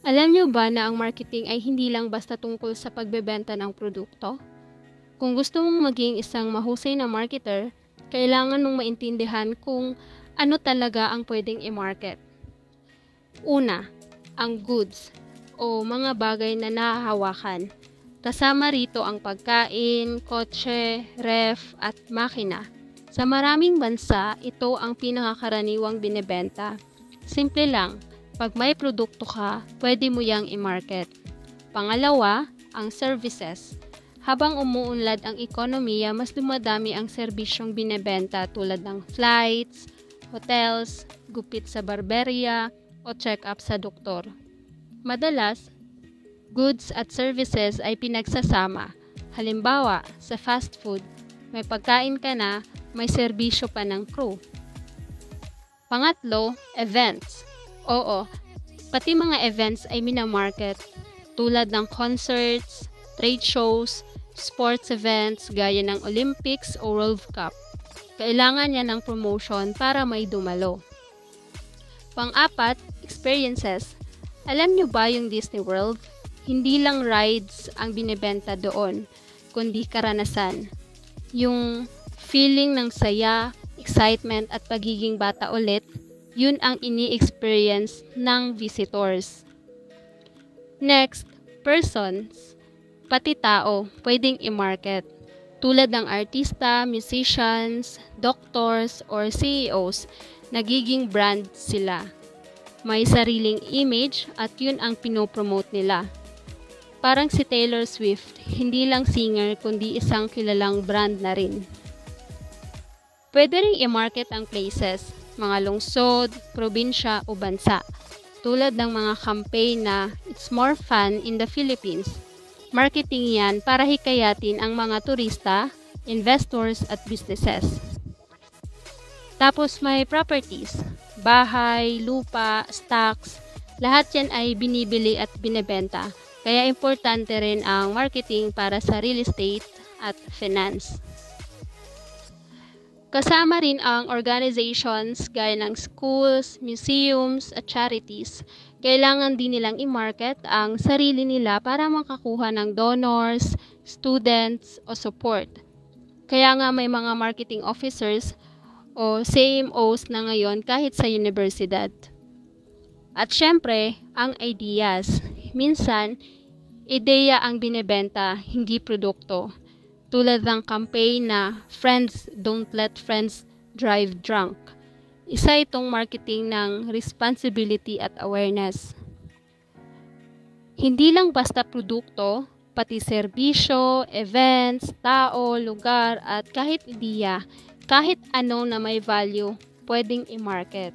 Alam niyo ba na ang marketing ay hindi lang basta tungkol sa pagbebenta ng produkto? Kung gusto mong maging isang mahusay na marketer, kailangan mong maintindihan kung ano talaga ang pwedeng i-market. Una, ang goods o mga bagay na nahahawakan. Kasama rito ang pagkain, kotse, ref at makina. Sa maraming bansa, ito ang pinakakaraniwang binebenta. Simple lang, pag may produkto ka, pwede mo yang i-market. Pangalawa, ang services. Habang umuunlad ang ekonomiya, mas dumadami ang serbisyong binebenta tulad ng flights, hotels, gupit sa barberya, o check-up sa doktor. Madalas, goods at services ay pinagsasama. Halimbawa, sa fast food, may pagkain ka na, may serbisyo pa ng crew. Pangatlo, events. Oo, pati mga events ay minamarket tulad ng concerts, trade shows, sports events gaya ng Olympics o World Cup. Kailangan niya ng promotion para may dumalo. Pang-apat, experiences. Alam niyo ba yung Disney World? Hindi lang rides ang binebenta doon, kundi karanasan. Yung feeling ng saya, excitement at pagiging bata ulit, yun ang ini-experience ng visitors. Next, persons. Pati tao, pwedeng i-market. Tulad ng artista, musicians, doctors, or CEOs, nagiging brand sila. May sariling image at yun ang pinopromote nila. Parang si Taylor Swift, hindi lang singer kundi isang kilalang brand na rin. Pwede ring i-market ang places, mga lungsod, probinsya o bansa. Tulad ng mga campaign na It's More Fun in the Philippines. Marketing yan para hikayatin ang mga turista, investors at businesses. Tapos may properties, bahay, lupa, stocks, lahat yan ay binibili at binebenta. Kaya importante rin ang marketing para sa real estate at finance. Kasama rin ang organizations gaya ng schools, museums at charities. Kailangan din nilang i-market ang sarili nila para makakuha ng donors, students o support. Kaya nga may mga marketing officers o CMOs na ngayon kahit sa universidad. At syempre, ang ideas. Minsan, ideya ang binebenta, hindi produkto. Tulad ng campaign na Friends Don't Let Friends Drive Drunk. Isa itong marketing ng responsibility at awareness. Hindi lang basta produkto, pati serbisyo, events, tao, lugar at kahit ideya, kahit ano na may value, pwedeng i-market.